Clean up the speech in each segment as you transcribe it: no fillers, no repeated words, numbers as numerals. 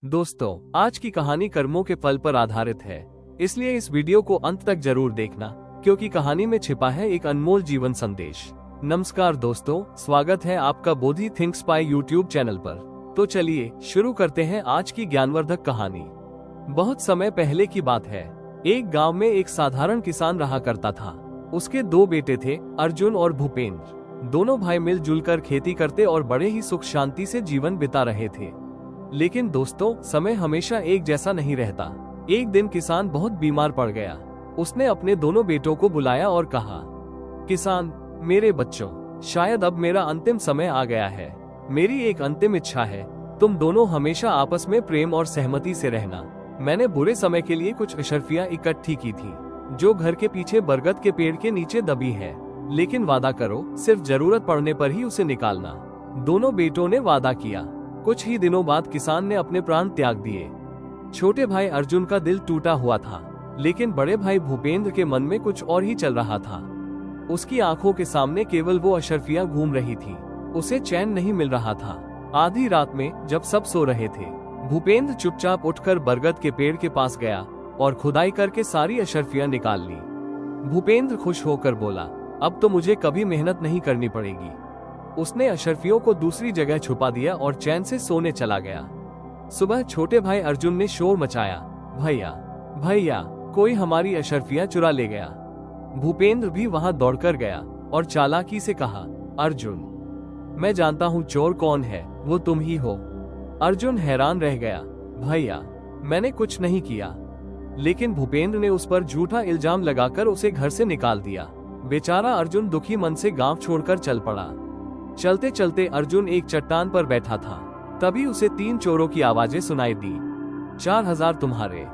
दोस्तों, आज की कहानी कर्मों के फल पर आधारित है, इसलिए इस वीडियो को अंत तक जरूर देखना, क्योंकि कहानी में छिपा है एक अनमोल जीवन संदेश। नमस्कार दोस्तों, स्वागत है आपका बोधि थिंक्स बाय यूट्यूब चैनल पर। तो चलिए शुरू करते हैं आज की ज्ञानवर्धक कहानी। बहुत समय पहले की बात है। एक गाँव में एक साधारण किसान रहा करता था। उसके दो बेटे थे, अर्जुन और भूपेंद्र। दोनों भाई मिलजुल कर खेती करते और बड़े ही सुख शांति से जीवन बिता रहे थे। लेकिन दोस्तों, समय हमेशा एक जैसा नहीं रहता। एक दिन किसान बहुत बीमार पड़ गया। उसने अपने दोनों बेटों को बुलाया और कहा, किसान, मेरे बच्चों, शायद अब मेरा अंतिम समय आ गया है। मेरी एक अंतिम इच्छा है, तुम दोनों हमेशा आपस में प्रेम और सहमति से रहना। मैंने बुरे समय के लिए कुछ अशर्फियां इकट्ठी की थी, जो घर के पीछे बरगद के पेड़ के नीचे दबी है। लेकिन वादा करो, सिर्फ जरूरत पड़ने पर ही उसे निकालना। दोनों बेटों ने वादा किया। कुछ ही दिनों बाद किसान ने अपने प्राण त्याग दिए। छोटे भाई अर्जुन का दिल टूटा हुआ था, लेकिन बड़े भाई भूपेंद्र के मन में कुछ और ही चल रहा था। उसकी आंखों के सामने केवल वो अशर्फियां घूम रही थी। उसे चैन नहीं मिल रहा था। आधी रात में जब सब सो रहे थे, भूपेंद्र चुपचाप उठकर बरगद के पेड़ के पास गया और खुदाई करके सारी अशर्फियां निकाल ली। भूपेंद्र खुश होकर बोला, अब तो मुझे कभी मेहनत नहीं करनी पड़ेगी। उसने अशर्फियों को दूसरी जगह छुपा दिया और चैन से सोने चला गया। सुबह छोटे भाई अर्जुन ने शोर मचाया, भैया भैया, कोई हमारी अशर्फियां चुरा ले गया। भूपेंद्र भी वहां दौड़कर गया और चालाकी से कहा, अर्जुन, मैं जानता हूँ चोर कौन है, वो तुम ही हो। अर्जुन हैरान रह गया, भैया, मैंने कुछ नहीं किया। लेकिन भूपेंद्र ने उस पर झूठा इल्जाम लगाकर उसे घर से निकाल दिया। बेचारा अर्जुन दुखी मन से गांव छोड़कर चल पड़ा। चलते चलते अर्जुन एक चट्टान पर बैठा था। तभी उसे 3 चोरों की आवाजें सुनाई दी। 4000 तुम्हारे,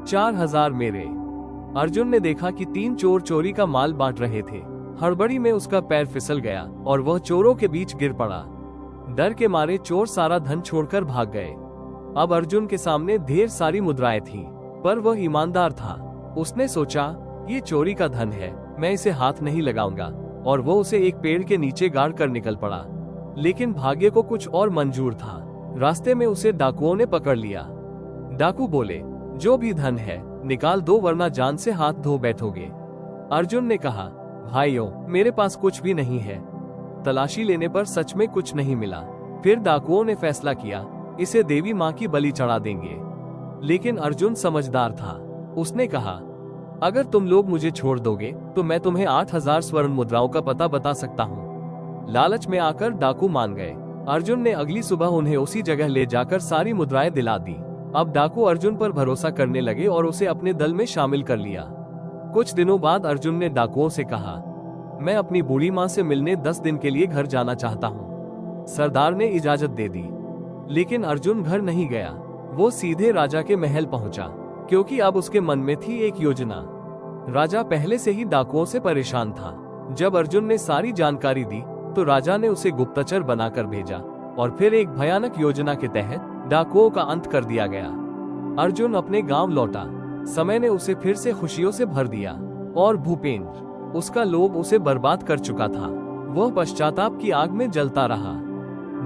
4000 मेरे। अर्जुन ने देखा कि 3 चोर चोरी का माल बांट रहे थे। हड़बड़ी में उसका पैर फिसल गया और वह चोरों के बीच गिर पड़ा। डर के मारे चोर सारा धन छोड़कर भाग गए। अब अर्जुन के सामने ढेर सारी मुद्राएं थीं, पर वह ईमानदार था। उसने सोचा, ये चोरी का धन है, मैं इसे हाथ नहीं लगाऊंगा, और वो उसे एक पेड़ के नीचे गाड़ कर निकल पड़ा। लेकिन भाग्य को कुछ और मंजूर था। रास्ते में उसे डाकुओं ने पकड़ लिया। डाकू बोले, जो भी धन है निकाल दो, वरना जान से हाथ धो बैठोगे। अर्जुन ने कहा, भाइयों, मेरे पास कुछ भी नहीं है। तलाशी लेने पर सच में कुछ नहीं मिला। फिर डाकुओं ने फैसला किया, इसे देवी माँ की बलि चढ़ा देंगे। लेकिन अर्जुन समझदार था। उसने कहा, अगर तुम लोग मुझे छोड़ दोगे तो मैं तुम्हें 8000 स्वर्ण मुद्राओं का पता बता सकता हूँ। लालच में आकर डाकू मान गए। अर्जुन ने अगली सुबह उन्हें उसी जगह ले जाकर सारी मुद्राएं दिला दी। अब डाकू अर्जुन पर भरोसा करने लगे और उसे अपने दल में शामिल कर लिया। कुछ दिनों बाद अर्जुन ने डाकुओं से कहा, मैं अपनी बूढ़ी माँ से मिलने 10 दिन के लिए घर जाना चाहता हूँ। सरदार ने इजाजत दे दी। लेकिन अर्जुन घर नहीं गया। वो सीधे राजा के महल पहुंचा, क्योंकि अब उसके मन में थी एक योजना। राजा पहले से ही डाकुओं से परेशान था। जब अर्जुन ने सारी जानकारी दी तो राजा ने उसे गुप्तचर बनाकर भेजा और फिर एक भयानक योजना के तहत डाकुओं का अंत कर दिया गया। अर्जुन अपने गांव लौटा। समय ने उसे फिर से खुशियों से भर दिया, और भूपेंद्र, उसका लोभ उसे बर्बाद कर चुका था। वह पश्चाताप की आग में जलता रहा।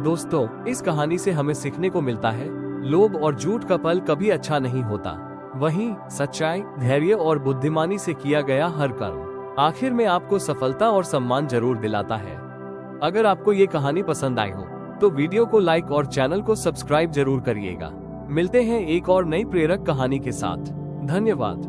दोस्तों, इस कहानी से हमें सीखने को मिलता है, लोभ और झूठ का फल कभी अच्छा नहीं होता। वहीं सच्चाई, धैर्य और बुद्धिमानी से किया गया हर कर्म आखिर में आपको सफलता और सम्मान जरूर दिलाता है। अगर आपको ये कहानी पसंद आई हो तो वीडियो को लाइक और चैनल को सब्सक्राइब जरूर करिएगा। मिलते हैं एक और नई प्रेरक कहानी के साथ। धन्यवाद।